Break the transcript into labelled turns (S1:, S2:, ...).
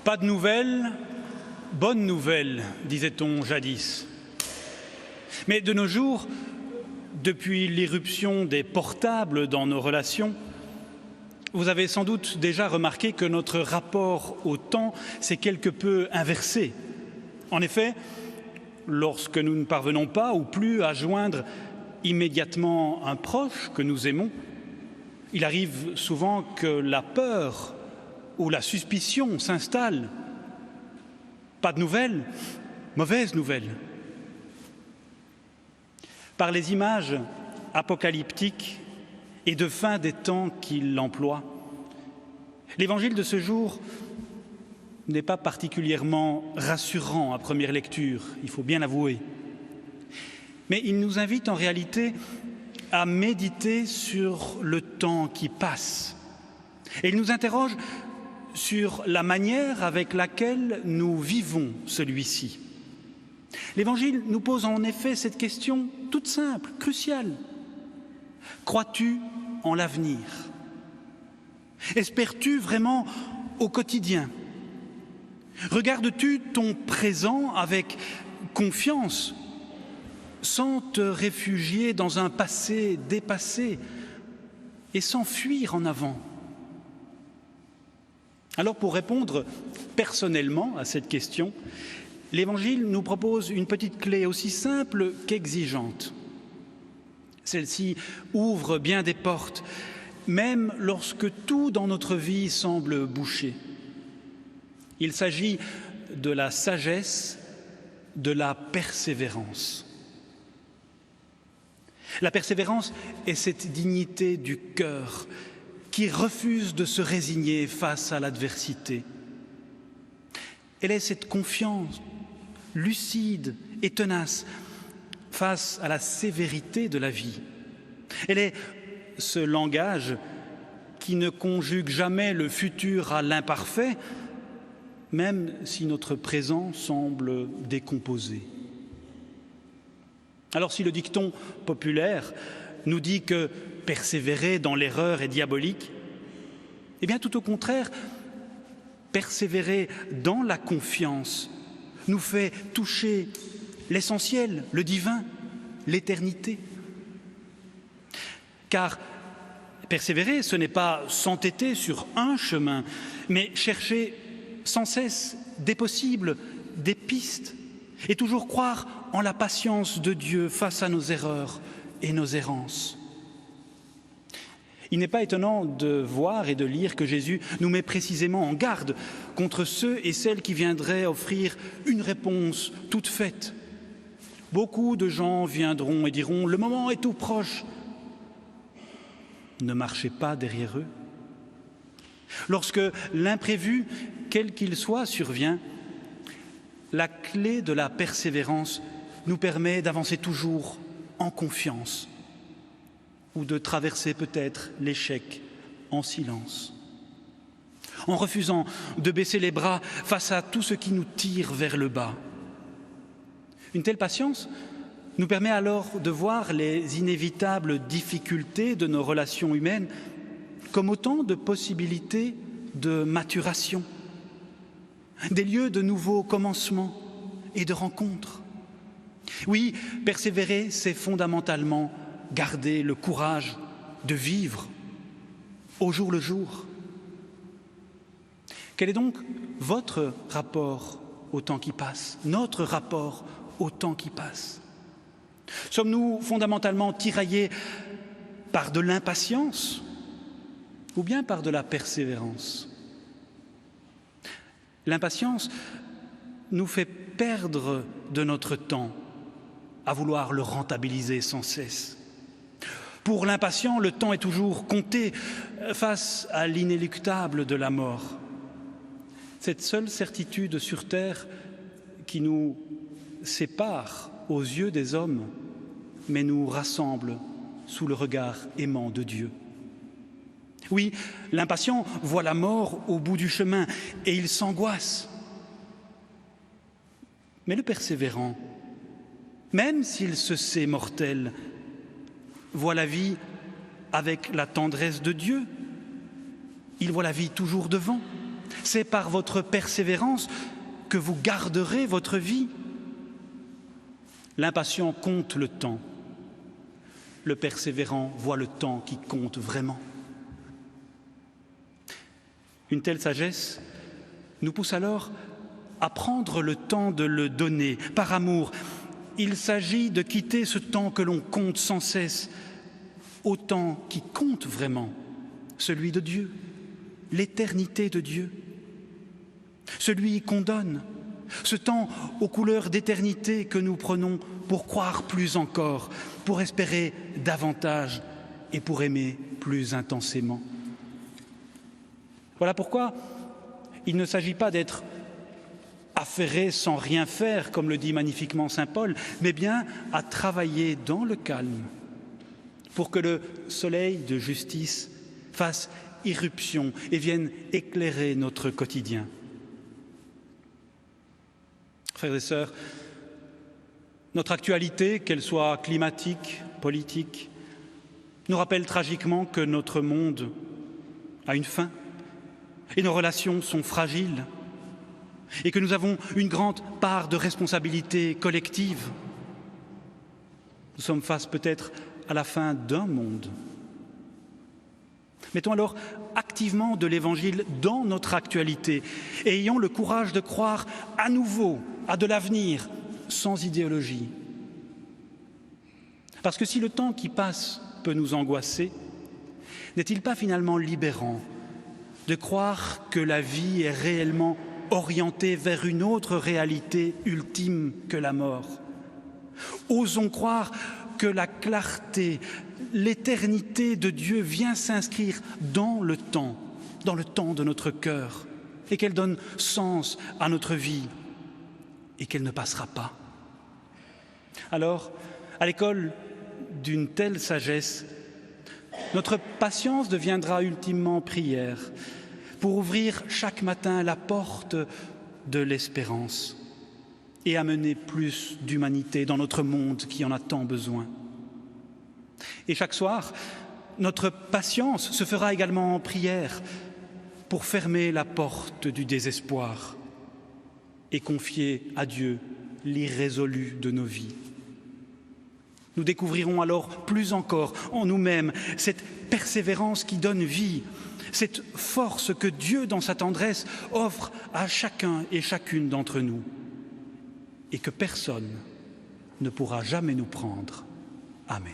S1: Pas de nouvelles, bonne nouvelle, disait-on jadis. Mais de nos jours, depuis l'irruption des portables dans nos relations, vous avez sans doute déjà remarqué que notre rapport au temps s'est quelque peu inversé. En effet, lorsque nous ne parvenons pas ou plus à joindre immédiatement un proche que nous aimons, il arrive souvent que la peur ou la suspicion s'installe. Pas de nouvelles, mauvaise nouvelle. Par les images apocalyptiques et de fin des temps qu'il emploie, l'évangile de ce jour n'est pas particulièrement rassurant à première lecture, il faut bien l'avouer. Mais il nous invite en réalité à méditer sur le temps qui passe. Et il nous interroge sur la manière avec laquelle nous vivons celui-ci. L'Évangile nous pose en effet cette question toute simple, cruciale. Crois-tu en l'avenir? Espères-tu vraiment au quotidien? Regardes-tu ton présent avec confiance, sans te réfugier dans un passé dépassé et sans fuir en avant? Alors, pour répondre personnellement à cette question, l'Évangile nous propose une petite clé aussi simple qu'exigeante. Celle-ci ouvre bien des portes, même lorsque tout dans notre vie semble bouché. Il s'agit de la sagesse, de la persévérance. La persévérance est cette dignité du cœur qui refuse de se résigner face à l'adversité. Elle est cette confiance lucide et tenace face à la sévérité de la vie. Elle est ce langage qui ne conjugue jamais le futur à l'imparfait, même si notre présent semble décomposé. Alors si le dicton populaire nous dit que persévérer dans l'erreur est diabolique, eh bien tout au contraire, persévérer dans la confiance nous fait toucher l'essentiel, le divin, l'éternité. Car persévérer, ce n'est pas s'entêter sur un chemin, mais chercher sans cesse des possibles, des pistes, et toujours croire en la patience de Dieu face à nos erreurs et nos errances. Il n'est pas étonnant de voir et de lire que Jésus nous met précisément en garde contre ceux et celles qui viendraient offrir une réponse toute faite. Beaucoup de gens viendront et diront « le moment est tout proche ». Ne marchez pas derrière eux. Lorsque l'imprévu, quel qu'il soit, survient, la clé de la persévérance nous permet d'avancer toujours en confiance ou de traverser peut-être l'échec en silence, en refusant de baisser les bras face à tout ce qui nous tire vers le bas. Une telle patience nous permet alors de voir les inévitables difficultés de nos relations humaines comme autant de possibilités de maturation, des lieux de nouveaux commencements et de rencontres. Oui, persévérer, c'est fondamentalement garder le courage de vivre au jour le jour. Quel est donc votre rapport au temps qui passe, notre rapport au temps qui passe? Sommes-nous fondamentalement tiraillés par de l'impatience ou bien par de la persévérance? L'impatience nous fait perdre de notre temps à vouloir le rentabiliser sans cesse. Pour l'impatient, le temps est toujours compté face à l'inéluctable de la mort. Cette seule certitude sur terre qui nous sépare aux yeux des hommes, mais nous rassemble sous le regard aimant de Dieu. Oui, l'impatient voit la mort au bout du chemin et il s'angoisse. Mais le persévérant, même s'il se sait mortel, voit la vie avec la tendresse de Dieu. Il voit la vie toujours devant, C'est par votre persévérance que vous garderez votre vie. L'impatient compte le temps. Le persévérant voit le temps qui compte vraiment. Une telle sagesse nous pousse alors à prendre le temps de le donner par amour. Il s'agit de quitter ce temps que l'on compte sans cesse au temps qui compte vraiment, celui de Dieu, l'éternité de Dieu, celui qu'on donne, ce temps aux couleurs d'éternité que nous prenons pour croire plus encore, pour espérer davantage et pour aimer plus intensément. Voilà pourquoi il ne s'agit pas d'être affairé sans rien faire, comme le dit magnifiquement saint Paul, mais bien à travailler dans le calme pour que le soleil de justice fasse irruption et vienne éclairer notre quotidien. Frères et sœurs, notre actualité, qu'elle soit climatique, politique, nous rappelle tragiquement que notre monde a une fin et nos relations sont fragiles et que nous avons une grande part de responsabilité collective. Nous sommes face peut-être à la fin d'un monde. Mettons alors activement de l'Évangile dans notre actualité et ayons le courage de croire à nouveau à de l'avenir sans idéologie. Parce que si le temps qui passe peut nous angoisser, n'est-il pas finalement libérant de croire que la vie est réellement orientée vers une autre réalité ultime que la mort? Osons croire que la clarté, l'éternité de Dieu vient s'inscrire dans le temps de notre cœur, et qu'elle donne sens à notre vie, et qu'elle ne passera pas. Alors, à l'école d'une telle sagesse, notre patience deviendra ultimement prière pour ouvrir chaque matin la porte de l'espérance et amener plus d'humanité dans notre monde qui en a tant besoin. Et chaque soir, notre patience se fera également en prière pour fermer la porte du désespoir et confier à Dieu l'irrésolu de nos vies. Nous découvrirons alors plus encore en nous-mêmes cette persévérance qui donne vie, cette force que Dieu, dans sa tendresse, offre à chacun et chacune d'entre nous et que personne ne pourra jamais nous prendre. Amen.